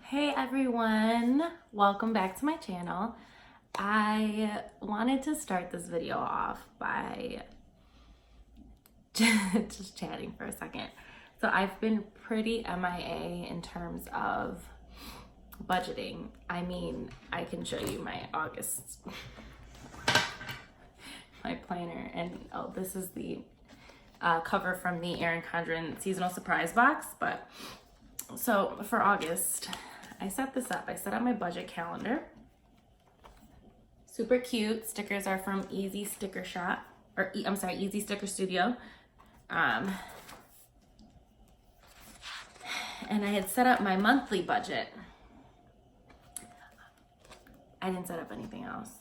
Hey everyone, welcome back to my channel. I wanted to start this video off by just chatting for a second. So I've been pretty MIA in terms of budgeting. I mean, I can show you my August, my planner, and oh, this is the cover from the Erin Condren seasonal surprise box. But so for August, I set this up. I set up my budget calendar. Super cute. Stickers are from Easy Sticker Shop, or Easy Sticker Studio. And I had set up my monthly budget. I didn't set up anything else.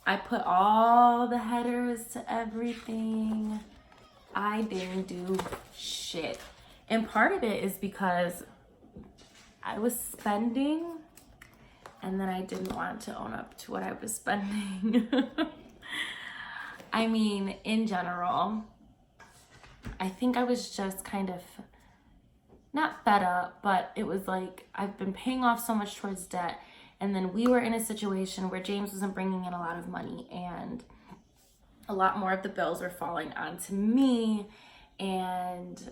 I put all the headers to everything. I didn't do shit. And part of it is because I was spending and then I didn't want to own up to what I was spending. I mean, in general, I think I was just kind of not fed up, but it was like I've been paying off so much towards debt, and then we were in a situation where James wasn't bringing in a lot of money and a lot more of the bills were falling onto me, and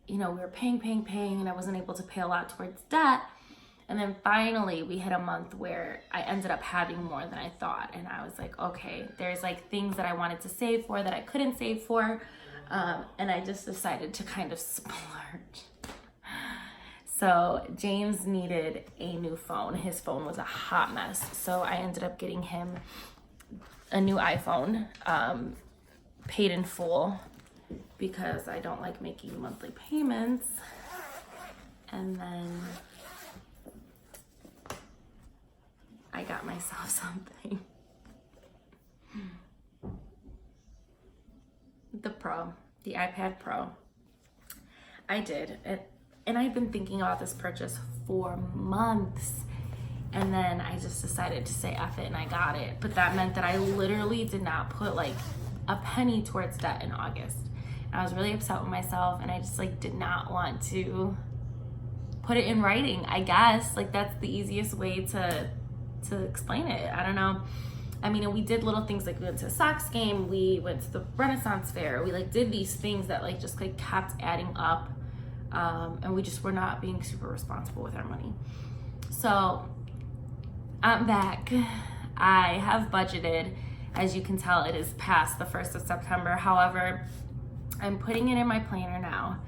you know, we were paying, and I wasn't able to pay a lot towards debt. And then finally we hit a month where I ended up having more than I thought. And I was like, okay, there's like things that I wanted to save for that I couldn't save for. And I just decided to kind of splurge. So James needed a new phone. His phone was a hot mess. So I ended up getting him a new iPhone, paid in full, because I don't like making monthly payments. And then I got myself something. The iPad Pro. I did it, and I've been thinking about this purchase for months. And then I just decided to say F it, and I got it. But that meant that I literally did not put like a penny towards debt in August. I was really upset with myself, and I just like did not want to put it in writing. I guess like that's the easiest way to explain it. I don't know. I mean, and we did little things, like we went to a Sox game, we went to the Renaissance Fair, we like did these things that like just like kept adding up, and we just were not being super responsible with our money. So I'm back. I have budgeted. As you can tell, it is past the 1st of September. However, I'm putting it in my planner now.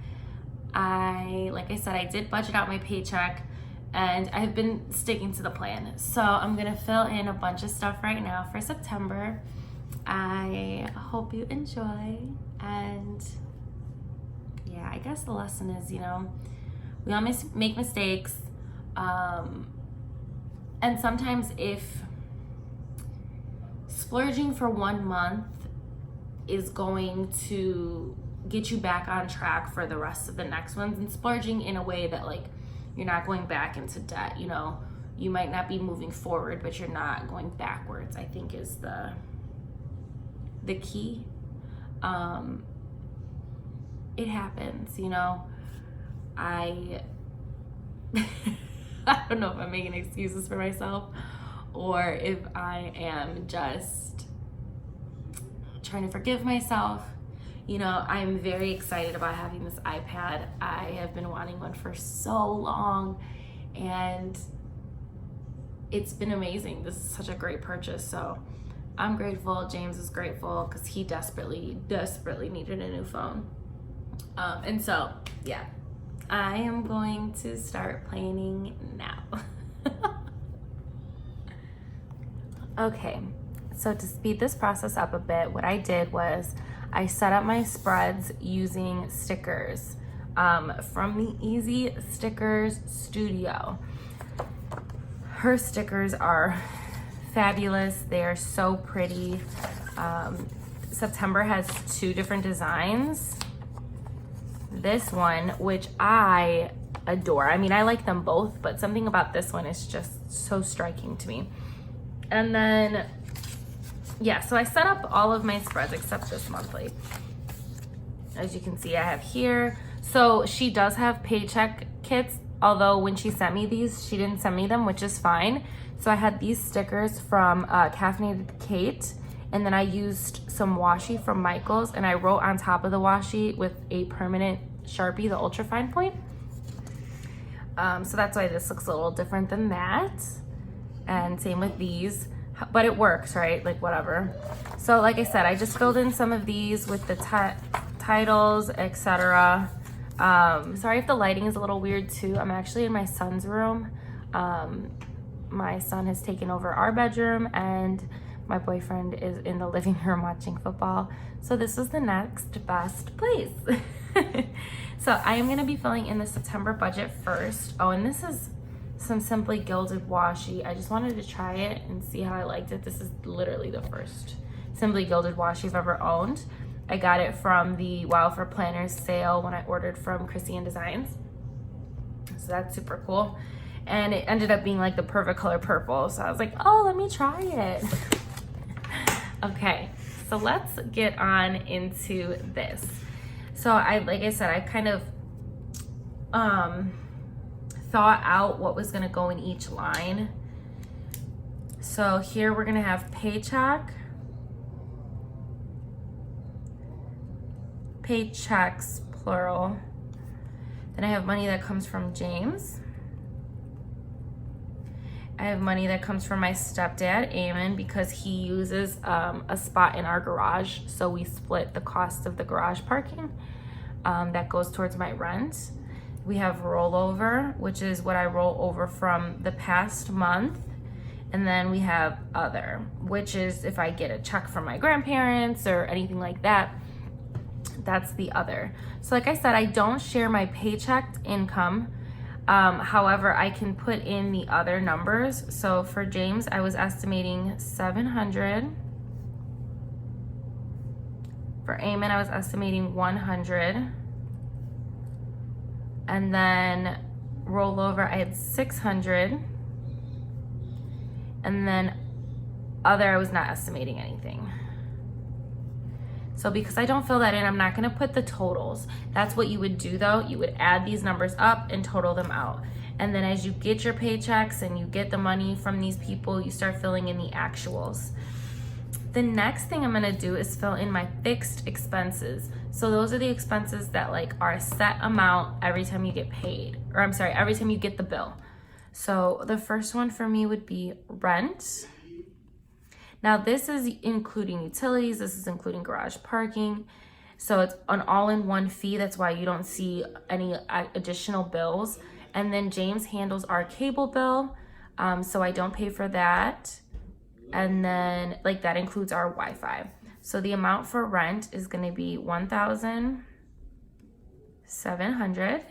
Like I said, I did budget out my paycheck, and I've been sticking to the plan. So I'm gonna fill in a bunch of stuff right now for September. I hope you enjoy. And yeah, I guess the lesson is, you know, we all make mistakes. And sometimes if splurging for 1 month is going to get you back on track for the rest of the next ones, and splurging in a way that like you're not going back into debt, you know, you might not be moving forward, but you're not going backwards, I think is the key. It happens, you know. I don't know if I'm making excuses for myself or if I am just trying to forgive myself. You know, I'm very excited about having this iPad. I have been wanting one for so long, and it's been amazing. This is such a great purchase. So I'm grateful. James is grateful because he desperately needed a new phone. And so, yeah, I am going to start planning now. Okay, so to speed this process up a bit, what I did was I set up my spreads using stickers from the Easy Stickers Studio. Her stickers are fabulous. They are so pretty. September has 2 different designs. This one, which I adore. I mean, I like them both, but something about this one is just so striking to me. And then, yeah, so I set up all of my spreads except this monthly. As you can see, I have here. So she does have paycheck kits Although when she sent me these, she didn't send me them, which is fine. So I had these stickers from Caffeinated Kate, and then I used some washi from Michaels, and I wrote on top of the washi with a permanent Sharpie, the ultra fine point. So that's why this looks a little different than that. And same with these, but it works, right? Like whatever. So like I said, I just filled in some of these with the titles, etc. Sorry if the lighting is a little weird too. I'm actually in my son's room. My son has taken over our bedroom, and my boyfriend is in the living room watching football. So this is the next best place. So I am gonna be filling in the September budget first. Oh, and this is some Simply Gilded washi. I just wanted to try it and see how I liked it. This is literally the first Simply Gilded washi I've ever owned. I got it from the Wow for Planners sale when I ordered from Christian Designs. So that's super cool. And it ended up being like the perfect color purple. So I was like, oh, let me try it. Okay, so let's get on into this. So like I said, I kind of thought out what was gonna go in each line. So here we're gonna have paycheck, paychecks, plural. Then I have money that comes from James. I have money that comes from my stepdad, Eamon, because he uses a spot in our garage. So we split the cost of the garage parking. That goes towards my rent. We have rollover, which is what I roll over from the past month. And then we have other, which is if I get a check from my grandparents or anything like that, that's the other. So like I said, I don't share my paycheck income. However, I can put in the other numbers. So for James, I was estimating 700. For Eamon, I was estimating 100. And then rollover, I had 600. And then other, I was not estimating anything. So because I don't fill that in, I'm not gonna put the totals. That's what you would do though. You would add these numbers up and total them out. And then as you get your paychecks and you get the money from these people, you start filling in the actuals. The next thing I'm gonna do is fill in my fixed expenses. So those are the expenses that like are a set amount every time you get paid, or I'm sorry, every time you get the bill. So the first one for me would be rent. Now this is including utilities, this is including garage parking. So it's an all-in-one fee, that's why you don't see any additional bills. And then James handles our cable bill, so I don't pay for that. And then like that includes our Wi-Fi. So the amount for rent is gonna be $1,700.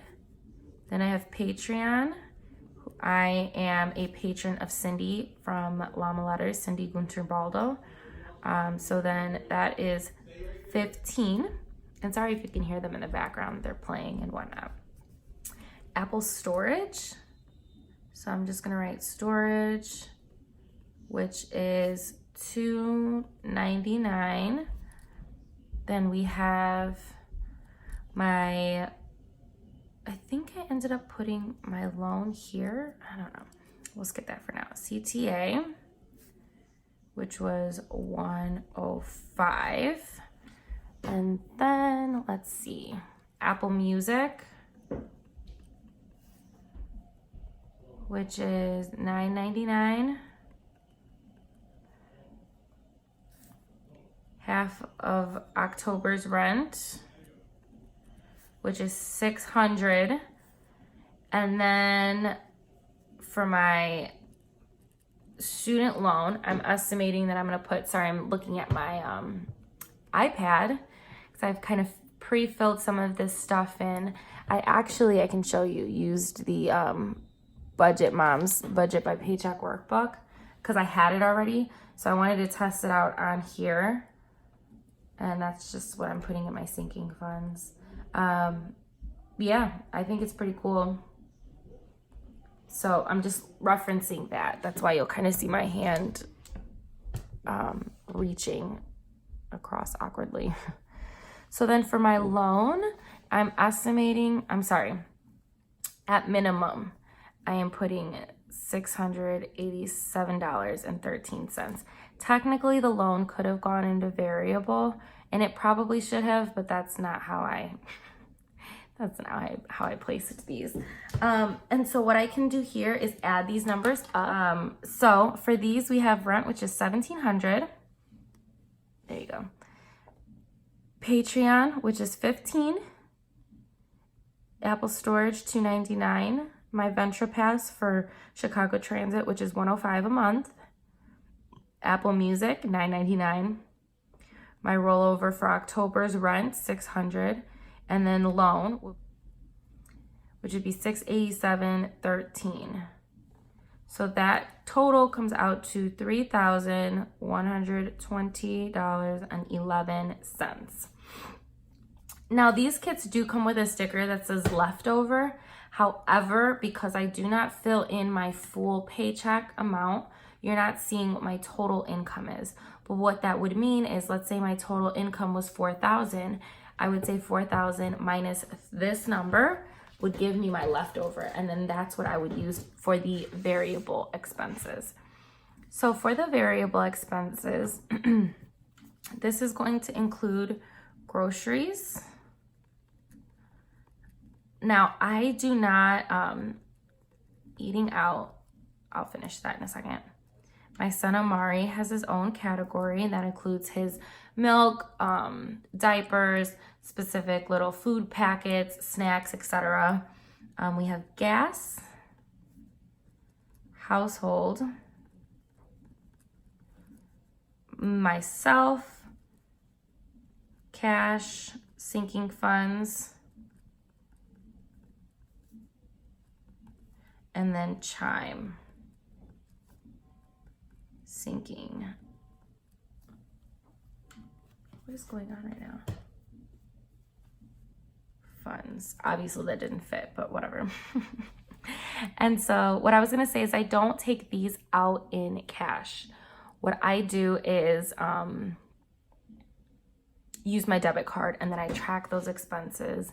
Then I have Patreon. I am a patron of Cindy from Llama Letters, Cindy Gunter-Baldo. So then that is 15. And sorry if you can hear them in the background, they're playing and whatnot. Apple storage. So I'm just gonna write storage, which is $2.99. Then we have my, I think I ended up putting my loan here. I don't know. We'll skip that for now. CTA, which was 105. And then let's see, Apple Music, which is $9.99. Half of October's rent, which is $600. And then for my student loan, I'm estimating that I'm gonna put, sorry, I'm looking at my iPad because I've kind of pre-filled some of this stuff in. I can show you, used the Budget Moms Budget by Paycheck workbook because I had it already. So I wanted to test it out on here. And that's just what I'm putting in my sinking funds. Yeah, I think it's pretty cool. So I'm just referencing that. That's why you'll kind of see my hand reaching across awkwardly. So then for my loan, I at minimum, I am putting $687.13. Technically, the loan could have gone into variable, and it probably should have, but that's not how I placed these. And so what I can do here is add these numbers up. So for these, we have rent, which is $1,700. There you go. Patreon, which is $15. Apple Storage, $299. My Venture Pass for Chicago Transit, which is $105 a month. Apple Music, $999. My rollover for October's rent, $600. And then loan, which would be $687.13. So that total comes out to $3,120.11. Now these kits do come with a sticker that says leftover. However, because I do not fill in my full paycheck amount, you're not seeing what my total income is. But what that would mean is, let's say my total income was $4,000. I would say 4,000 minus this number would give me my leftover. And then that's what I would use for the variable expenses. So for the variable expenses, this is going to include groceries. Now, I do not, eating out, I'll finish that in a second. My son Amari has his own category that includes his milk, diapers, specific little food packets, snacks, etc. We have gas, household, myself, cash, sinking funds, and then chime, sinking. What is going on right now? Funds. Obviously that didn't fit, but whatever. And so what I was gonna say is I don't take these out in cash. What I do is use my debit card, and then I track those expenses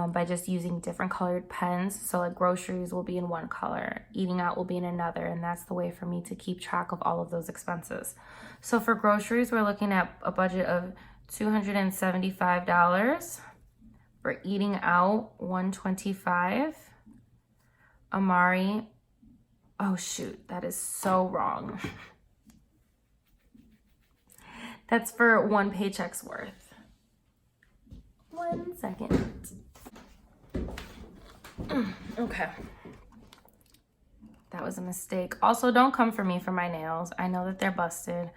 by just using different colored pens. So like groceries will be in one color, eating out will be in another, and that's the way for me to keep track of all of those expenses. So for groceries, we're looking at a budget of $275. For eating out, $125. Amari, oh shoot, that is so wrong. That's for one paycheck's worth. 1 second. Okay. That was a mistake. Also, don't come for me for my nails. I know that they're busted,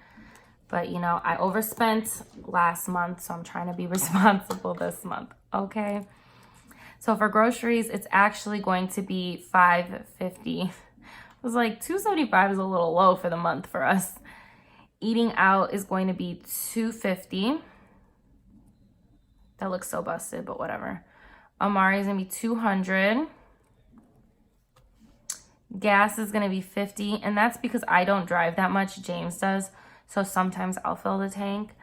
but you know, I overspent last month, so I'm trying to be responsible this month, okay? So for groceries, it's actually going to be $5.50. I was like, $2.75 is a little low for the month for us. Eating out is going to be $2.50. That looks so busted, but whatever. Amari is gonna be $200. Gas is gonna be $50, and that's because I don't drive that much. James does, so sometimes I'll fill the tank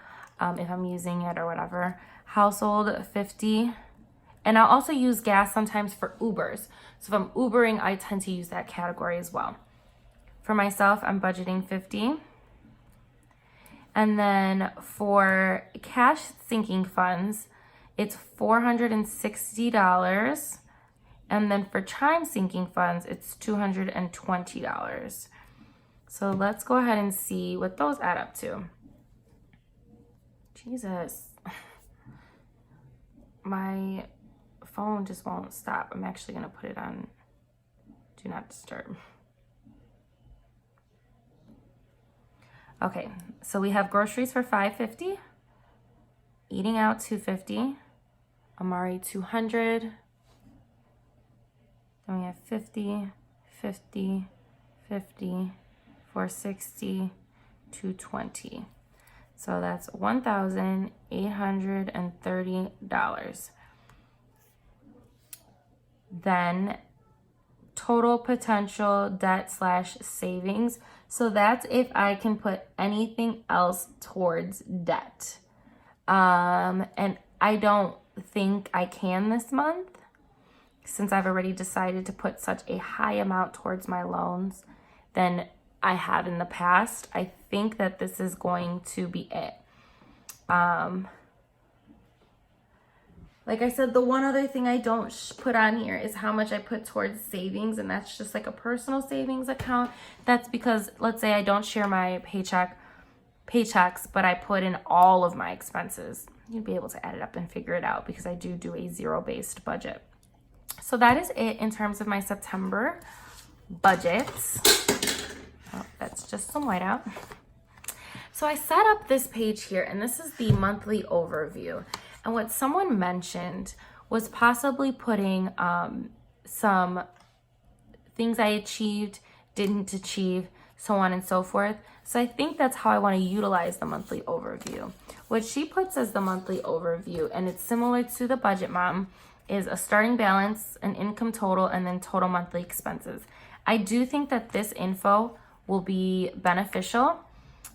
if I'm using it or whatever. Household, $50. And I'll also use gas sometimes for Ubers. So if I'm Ubering, I tend to use that category as well. For myself, I'm budgeting $50. And then for cash sinking funds, it's $460. And then for chime sinking funds, it's $220. So let's go ahead and see what those add up to. Jesus. My phone just won't stop. I'm actually gonna put it on do not disturb. Okay, so we have groceries for $5.50, eating out $2.50, Amari $200, then we have $50, $50, $50, $460, $220. So that's $1,830. Then total potential debt / savings. So that's if I can put anything else towards debt. And I don't think I can this month. since I've already decided to put such a high amount towards my loans than I have in the past, I think that this is going to be it. Like I said, the one other thing I don't put on here is how much I put towards savings, and that's just like a personal savings account. That's because, let's say I don't share my paychecks, but I put in all of my expenses. You'd be able to add it up and figure it out because I do a zero-based budget. So that is it in terms of my September budgets. Oh, that's just some whiteout. So I set up this page here, and this is the monthly overview. And what someone mentioned was possibly putting some things I achieved, didn't achieve, so on and so forth. So I think that's how I want to utilize the monthly overview. What she puts as the monthly overview, and it's similar to the Budget Mom, is a starting balance, an income total, and then total monthly expenses. I do think that this info will be beneficial.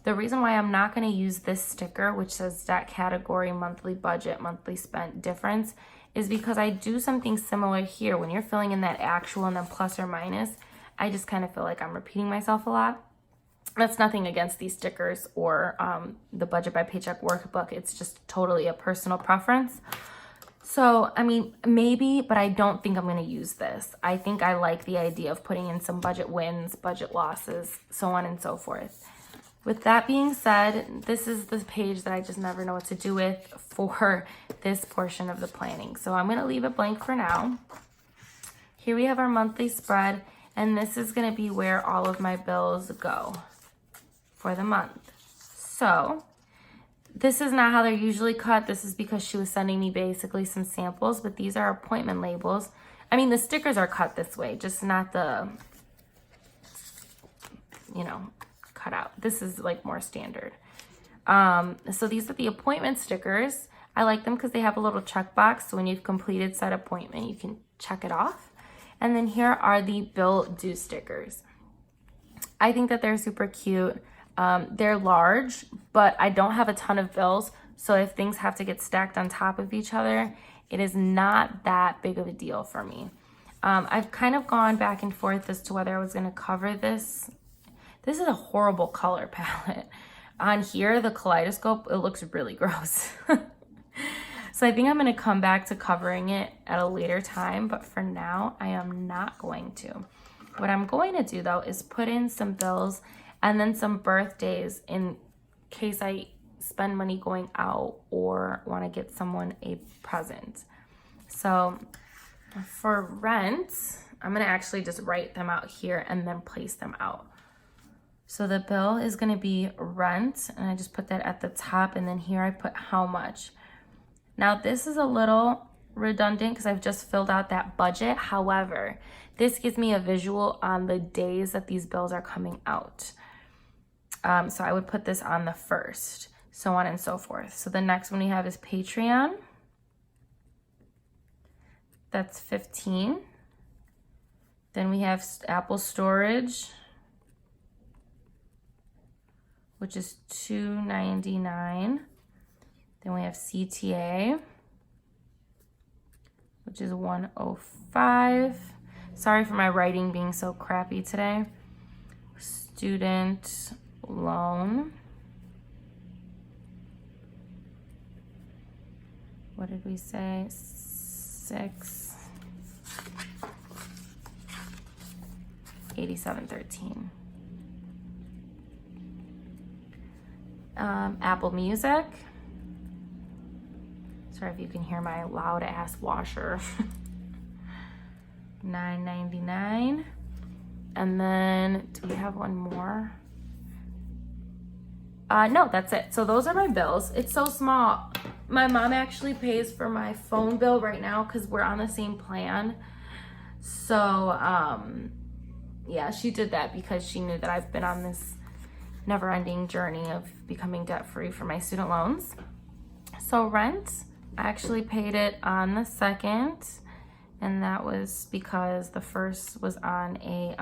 The reason why I'm not going to use this sticker, which says that category, monthly budget, monthly spent difference, is because I do something similar here. When you're filling in that actual and then plus or minus, I just kind of feel like I'm repeating myself a lot. That's nothing against these stickers or the budget by paycheck workbook. It's just totally a personal preference. So, I mean, maybe, but I don't think I'm going to use this. I think I like the idea of putting in some budget wins, budget losses, so on and so forth. With that being said, this is the page that I just never know what to do with for this portion of the planning. So I'm going to leave it blank for now. Here we have our monthly spread, and this is going to be where all of my bills go for the month. So this is not how they're usually cut. This is because she was sending me basically some samples, but these are appointment labels. I mean, the stickers are cut this way, just not the, cut out. This is like more standard. So these are the appointment stickers. I like them because they have a little checkbox. So when you've completed said appointment, you can check it off. And then here are the bill due stickers. I think that they're super cute. They're large, but I don't have a ton of bills. So if things have to get stacked on top of each other, it is not that big of a deal for me. I've kind of gone back and forth as to whether I was going to cover this. This is a horrible color palette. On here, the kaleidoscope, it looks really gross. So I think I'm going to come back to covering it at a later time, but for now, I am not going to. What I'm going to do, though, is put in some bills and then some birthdays in case I spend money going out or want to get someone a present. So for rent, I'm going to actually just write them out here and then place them out. So the bill is going to be rent, and I just put that at the top, and then here I put how much. Now this is a little redundant because I've just filled out that budget. However, this gives me a visual on the days that these bills are coming out. So I would put this on the first, so on and so forth. So the next one we have is Patreon. That's $15. Then we have Apple storage, which is $2.99. Then we have CTA, which is $105. Sorry for my writing being so crappy today. Student loan. What did we say? $87.13. Apple Music. Sorry if you can hear my loud ass washer. $9.99. And then do we have one more? No, that's it. So those are my bills. It's so small. My mom actually pays for my phone bill right now because we're on the same plan. So yeah, she did that because she knew that I've been on this never-ending journey of becoming debt-free for my student loans. So rent, I actually paid it on the 2nd, and that was because the first was on a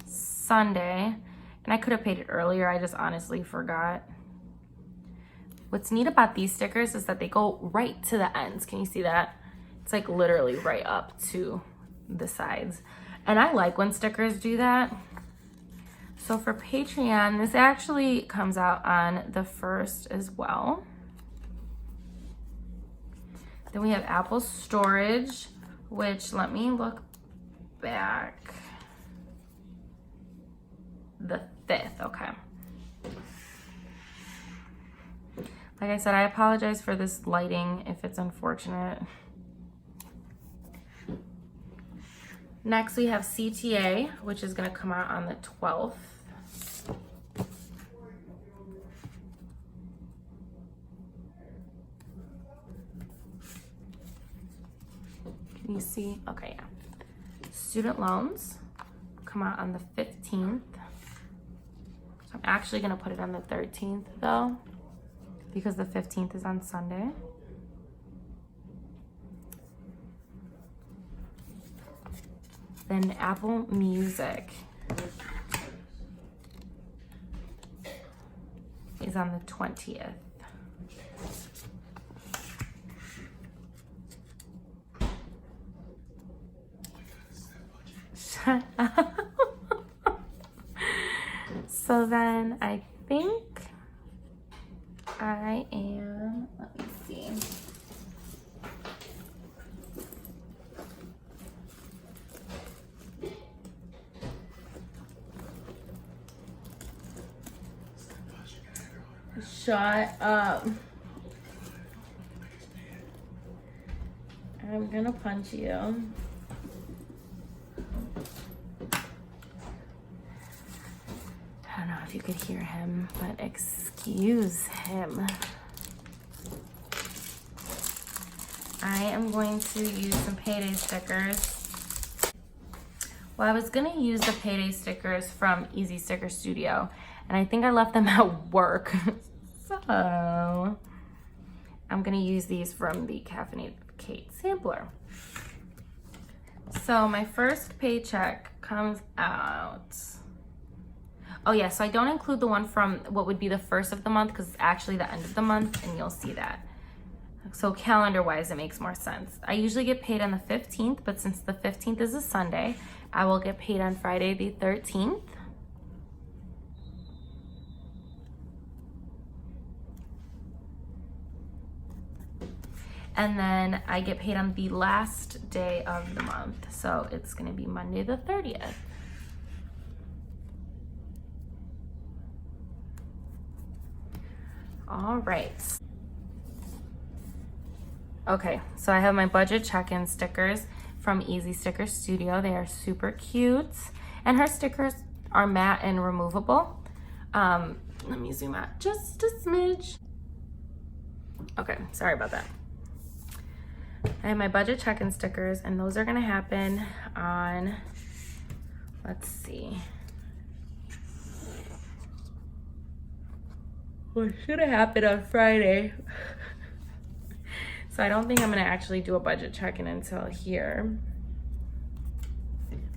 Sunday, and I could have paid it earlier. I just honestly forgot. What's neat about these stickers is that they go right to the ends. Can you see that? It's like literally right up to the sides. And I like when stickers do that. So for Patreon, this actually comes out on the 1st as well. Then we have Apple Storage, which, let me look back. The 5th, okay. Like I said, I apologize for this lighting if it's unfortunate. Next we have CTA, which is gonna come out on the 12th. Can you see? Okay, yeah. Student loans come out on the 15th. So I'm actually gonna put it on the 13th though, because the 15th is on Sunday. Then Apple Music is on the 20th. Shut up. So then I think I am, let me see. Shut up. I'm gonna punch you. I don't know if you could hear him, but excuse him. I am going to use some payday stickers. Well, I was gonna use the payday stickers from Easy Sticker Studio, and I think I left them at work. So I'm gonna use these from the Caffeinated Kate sampler. So my first paycheck comes out. Oh yeah, so I don't include the one from what would be the 1st of the month because it's actually the end of the month, and you'll see that. So calendar wise, it makes more sense. I usually get paid on the 15th, but since the 15th is a Sunday, I will get paid on Friday the 13th. And then I get paid on the last day of the month. So it's gonna be Monday the 30th. All right. Okay, so I have my budget check-in stickers from Easy Sticker Studio. They are super cute. And her stickers are matte and removable. Let me zoom out just a smidge. Okay, sorry about that. I have my budget check-in stickers, and those are gonna happen on, let's see. Well, it should have happened on Friday. So I don't think I'm gonna actually do a budget check-in until here,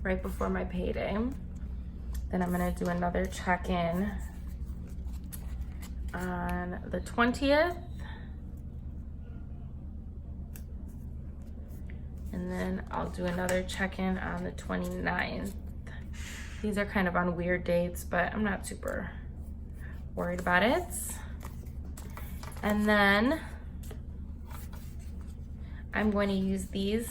right before my payday. Then I'm gonna do another check-in on the 20th. And then I'll do another check-in on the 29th. These are kind of on weird dates, but I'm not super worried about it. And then I'm going to use these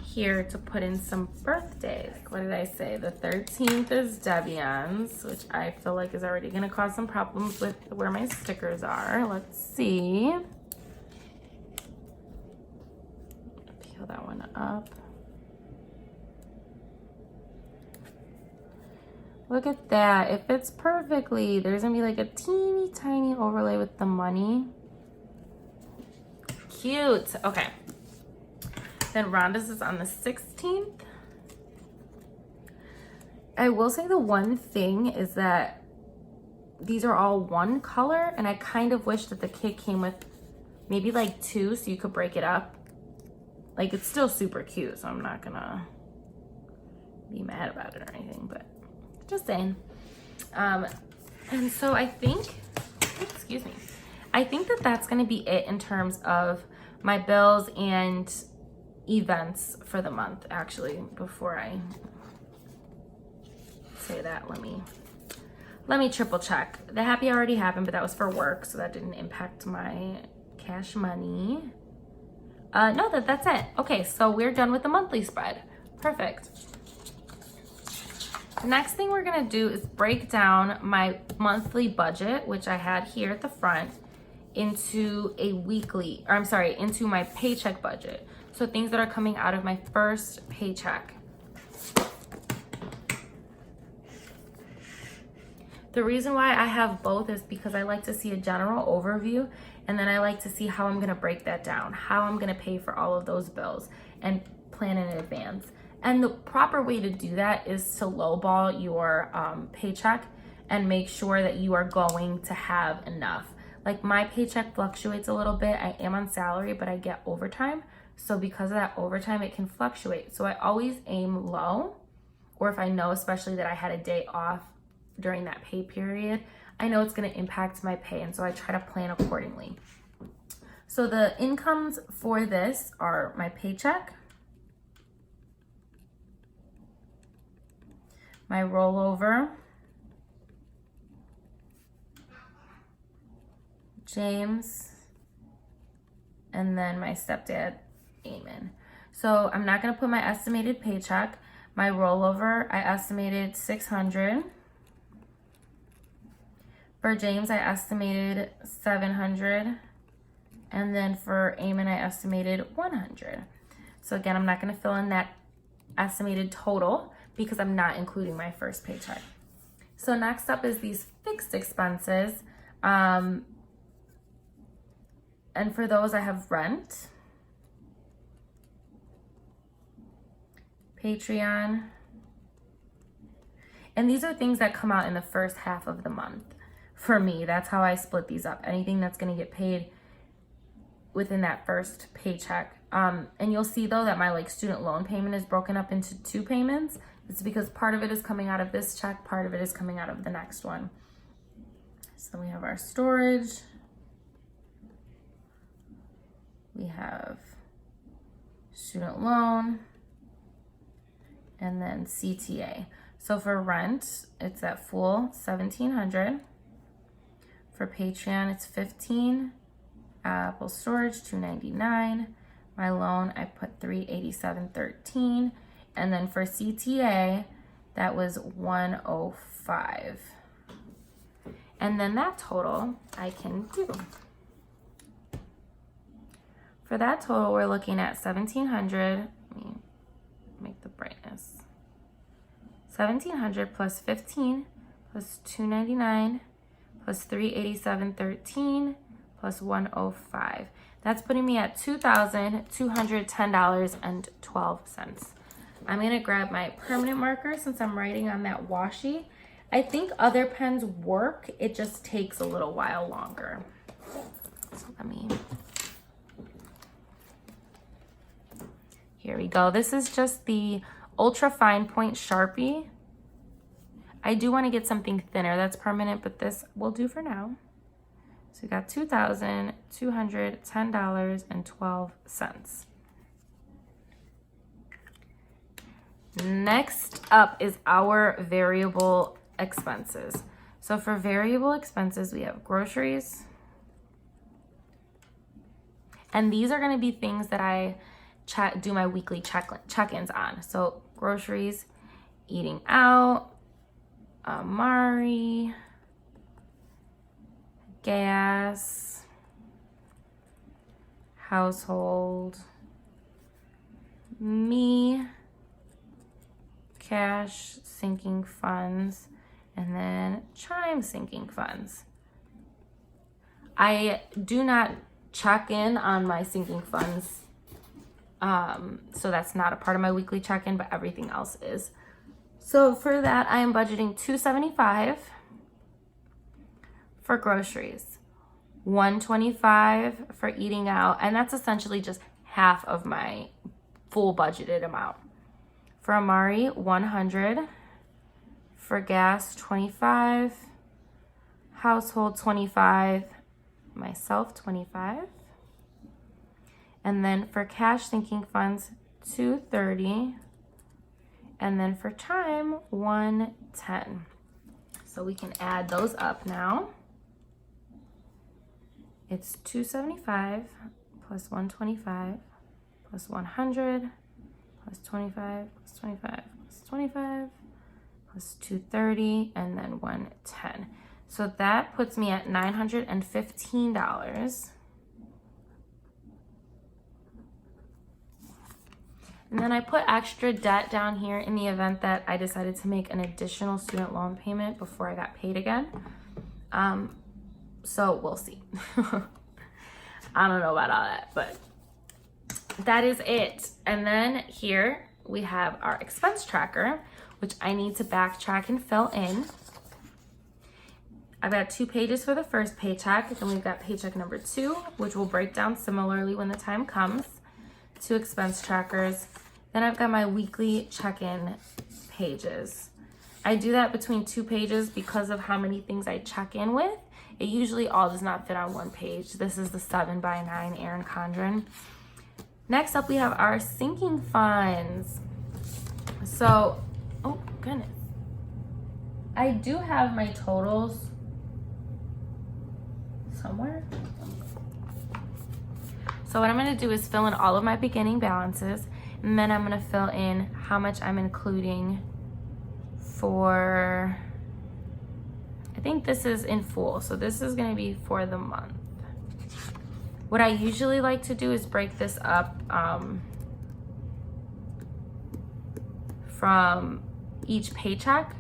here to put in some birthdays. What did I say? The 13th is Devian's, which I feel like is already gonna cause some problems with where my stickers are. Let's see. Peel that one up. Look at that, it fits perfectly. There's gonna be like a teeny tiny overlay with the money. Cute, okay. Then Rhonda's is on the 16th. I will say the one thing is that these are all one color, and I kind of wish that the kit came with maybe like two so you could break it up. Like, it's still super cute, so I'm not gonna be mad about it or anything, but just saying. And so I think, excuse me, I think that that's gonna be it in terms of my bills and events for the month. Actually, before I say that, let me triple check. The happy already happened, but that was for work, so that didn't impact my cash money. No, that's it. Okay, so we're done with the monthly spread. Perfect. The next thing we're gonna do is break down my monthly budget, which I had here at the front, into into my paycheck budget. So things that are coming out of my first paycheck. The reason why I have both is because I like to see a general overview, and then I like to see how I'm gonna break that down, how I'm gonna pay for all of those bills and plan in advance. And the proper way to do that is to lowball your paycheck and make sure that you are going to have enough. Like my paycheck fluctuates a little bit. I am on salary, but I get overtime. So because of that overtime, it can fluctuate. So I always aim low, or if I know especially that I had a day off during that pay period, I know it's going to impact my pay, and so I try to plan accordingly. So the incomes for this are my paycheck, my rollover, James, and then my stepdad, Eamon. So I'm not going to put my estimated paycheck. My rollover, I estimated $600. For James, I estimated $700. And then for Eamon, I estimated $100. So again, I'm not going to fill in that estimated total because I'm not including my first paycheck. So next up is these fixed expenses. And for those, I have rent, Patreon, and these are things that come out in the first half of the month. For me, that's how I split these up. Anything that's going to get paid within that first paycheck. And you'll see though that my student loan payment is broken up into 2 payments. It's because part of it is coming out of this check, part of it is coming out of the next one. So we have our storage. We have student loan, and then CTA. So for rent, it's at full $1,700. For Patreon, it's $15. Apple storage, $299. My loan, I put $387.13. And then for CTA, that was $105. And then that total I can do. For that total, we're looking at $1,700. Let me make the brightness. $1,700 plus 15 plus $299 plus $387.13 plus $105. That's putting me at $2,210.12. I'm gonna grab my permanent marker since I'm writing on that washi. I think other pens work, it just takes a little while longer. So here we go. This is just the ultra fine point Sharpie. I do want to get something thinner that's permanent, but this will do for now. So we got $2,210.12. Next up is our variable expenses. So for variable expenses, we have groceries. And these are going to be things that I do my weekly check-ins on. So groceries, eating out, Amari, gas, household, me, cash, sinking funds, and then Chime sinking funds. I do not check in on my sinking funds, so that's not a part of my weekly check-in, but everything else is. So for that, I am budgeting $275 for groceries, $125 for eating out, and that's essentially just half of my full budgeted amount. For Amari, $100. For gas, $25. Household, $25. Myself, $25. And then for cash sinking funds, $230. And then for chime, $110. So we can add those up now. It's $275 plus $125 plus $100 plus $25 plus $25 plus $25 plus $230 and then $110. So that puts me at $915. And then I put extra debt down here in the event that I decided to make an additional student loan payment before I got paid again. So we'll see. I don't know about all that, but that is it. And then here we have our expense tracker, which I need to backtrack and fill in. I've got 2 pages for the first paycheck, then we've got paycheck number 2, which will break down similarly when the time comes. 2 expense trackers. Then I've got my weekly check-in pages. I do that between 2 pages because of how many things I check in with. It usually all does not fit on 1 page. This is the 7x9 Erin Condren. Next up, we have our sinking funds. So, oh goodness. I do have my totals somewhere. So what I'm gonna do is fill in all of my beginning balances, and then I'm gonna fill in how much I'm including for, I think this is in full, so this is gonna be for the month. What I usually like to do is break this up from each paycheck.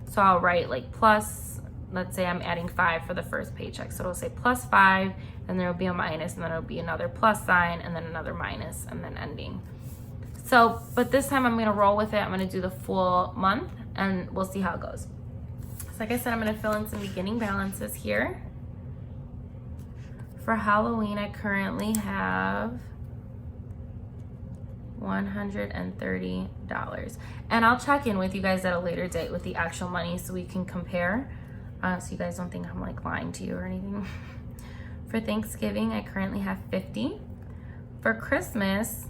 So I'll write like plus, let's say I'm adding 5 for the first paycheck. So it'll say plus 5, and there'll be a minus, and then it'll be another plus sign, and then another minus, and then ending. So, but this time I'm gonna roll with it. I'm gonna do the full month, and we'll see how it goes. So like I said, I'm gonna fill in some beginning balances here. For Halloween, I currently have $130. And I'll check in with you guys at a later date with the actual money so we can compare. So you guys don't think I'm like lying to you or anything. For Thanksgiving, I currently have $50. For Christmas,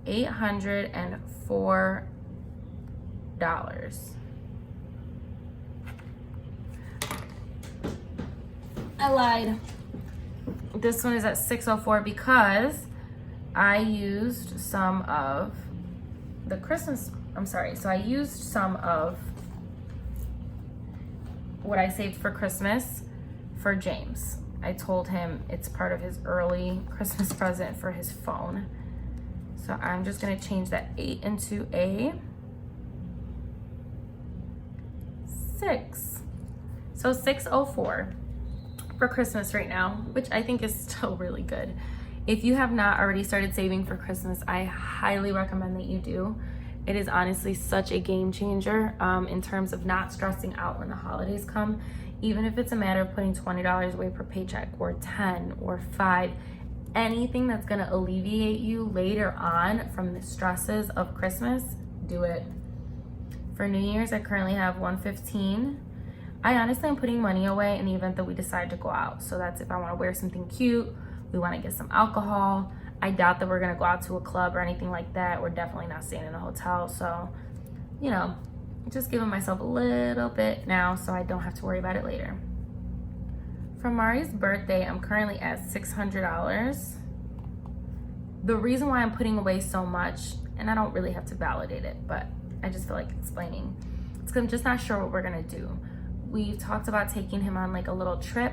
$804. I lied. This one is at $604 because I used some of the Christmas, so I used some of what I saved for Christmas for James. I told him it's part of his early Christmas present for his phone. So I'm just gonna change that 8 into a 6. So $604 for Christmas right now, which I think is still really good. If you have not already started saving for Christmas, I highly recommend that you do. It is honestly such a game changer in terms of not stressing out when the holidays come. Even if it's a matter of putting $20 away per paycheck, or 10 or 5, anything that's gonna alleviate you later on from the stresses of Christmas, do it. For New Year's, I currently have $115. I honestly am putting money away in the event that we decide to go out. So that's if I wanna wear something cute, we wanna get some alcohol. I doubt that we're gonna go out to a club or anything like that. We're definitely not staying in a hotel. So, you know, just giving myself a little bit now so I don't have to worry about it later. For Mari's birthday, I'm currently at $600. The reason why I'm putting away so much, and I don't really have to validate it, but I just feel like explaining, it's because I'm just not sure what we're gonna do. We've talked about taking him on like a little trip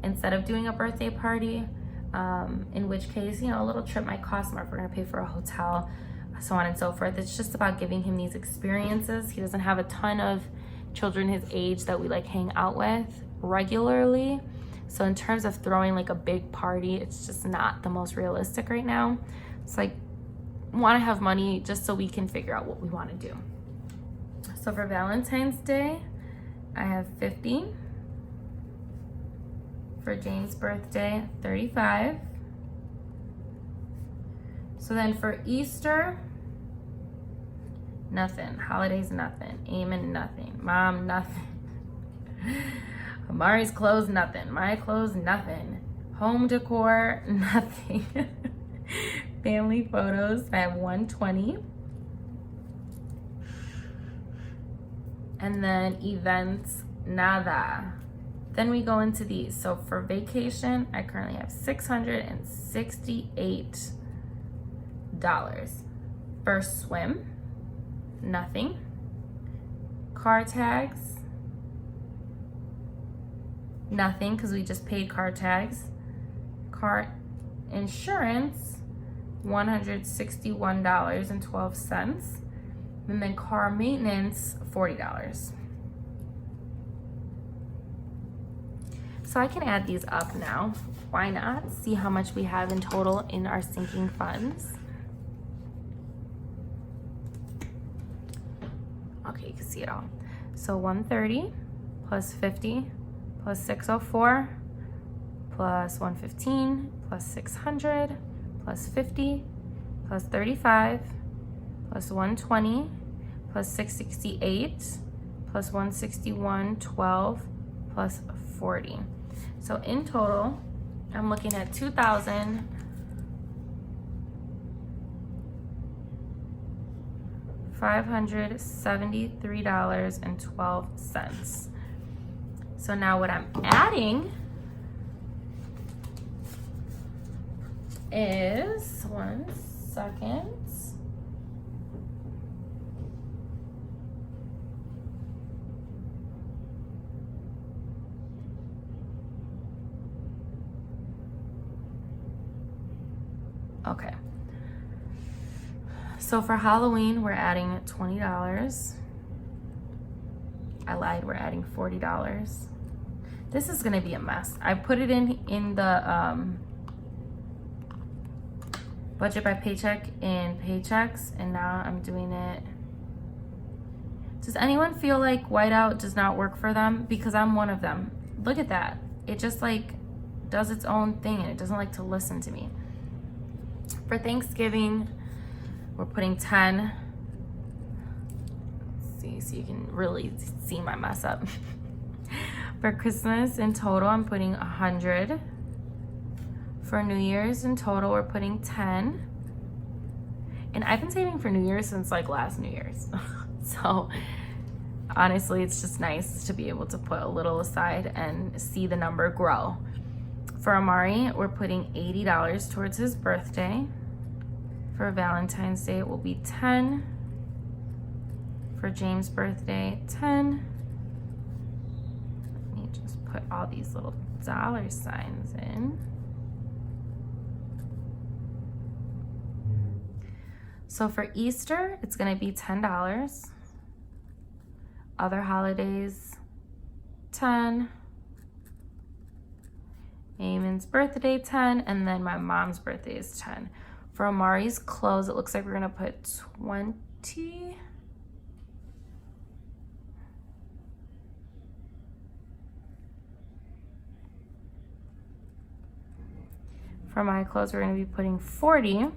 instead of doing a birthday party, in which case, you know, a little trip might cost more if we're gonna pay for a hotel, so on and so forth. It's just about giving him these experiences. He doesn't have a ton of children his age that we like hang out with regularly. So in terms of throwing like a big party, it's just not the most realistic right now. It's like, want to have money just so we can figure out what we want to do. So for Valentine's Day, I have $50. For Jane's birthday, $35. So then for Easter, nothing. Holidays, nothing. Eamon, nothing. Mom, nothing. Amari's clothes, nothing. My clothes, nothing. Home decor, nothing. Family photos, I have 120. And then events, nada. Then we go into these. So for vacation, I currently have $668. For swim, nothing. Car tags, nothing, because we just paid car tags. Car insurance, $161.12. And then car maintenance, $40. So I can add these up now. Why not? See how much we have in total in our sinking funds. Okay, you can see it all. So 130 plus 50 plus 604 plus 115 plus 600 plus 50 plus 35 plus 120 plus 668 plus 161.12 plus 40. So in total, I'm looking at $2,573.12. So now what I'm adding is, one second. Okay. So for Halloween, we're adding $20. I lied, we're adding $40. This is gonna be a mess. I put it in the budget by paycheck in paychecks, and now I'm doing it. Does anyone feel like whiteout does not work for them? Because I'm one of them. Look at that. It just like does its own thing and it doesn't like to listen to me. For Thanksgiving, we're putting 10. Let's see, so you can really see my mess up. For Christmas, in total, I'm putting 100. For New Year's, in total, we're putting 10. And I've been saving for New Year's since like last New Year's. So honestly, it's just nice to be able to put a little aside and see the number grow. For Amari, we're putting $80 towards his birthday. For Valentine's Day, it will be 10. For James' birthday, 10. Let me just put all these little dollar signs in. So for Easter, it's gonna be $10. Other holidays, 10. Eamon's birthday, 10, and then my mom's birthday is 10. For Amari's clothes, it looks like we're gonna put 20. For my clothes, we're gonna be putting 40.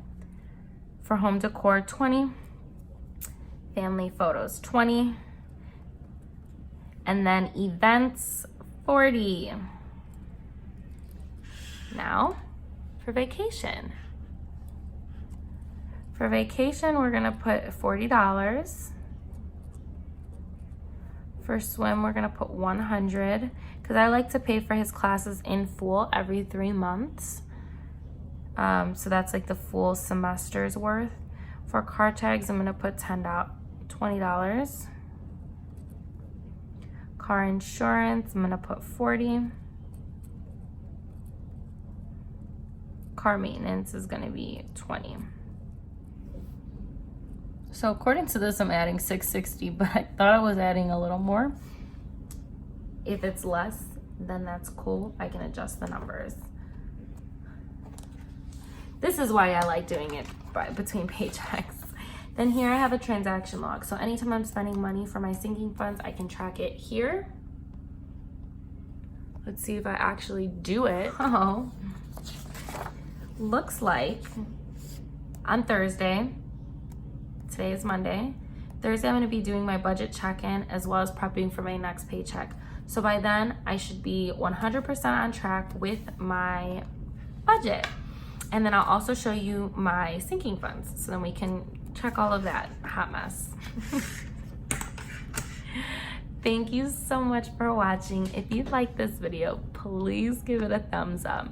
For home decor, 20. Family photos, 20. And then events, 40. Now, for vacation. For vacation, we're gonna put $40. For swim, we're gonna put 100, because I like to pay for his classes in full every 3 months. So that's like the full semester's worth. For car tags, I'm gonna put $20. Car insurance, I'm gonna put 40. Car maintenance is gonna be 20. So according to this, I'm adding $660, but I thought I was adding a little more. If it's less, then that's cool. I can adjust the numbers. This is why I like doing it between paychecks. Then here I have a transaction log. So anytime I'm spending money for my sinking funds, I can track it here. Let's see if I actually do it. Oh, looks like on Thursday, today is Monday, Thursday I'm gonna be doing my budget check-in as well as prepping for my next paycheck. So by then I should be 100% on track with my budget. And then I'll also show you my sinking funds, so then we can check all of that hot mess. Thank you so much for watching. If you like this video, please give it a thumbs up.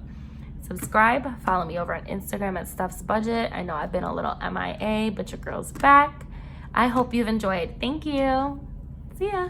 Subscribe, follow me over on Instagram at Steph's Budget. I know I've been a little MIA, but your girl's back. I hope you've enjoyed. Thank you. See ya.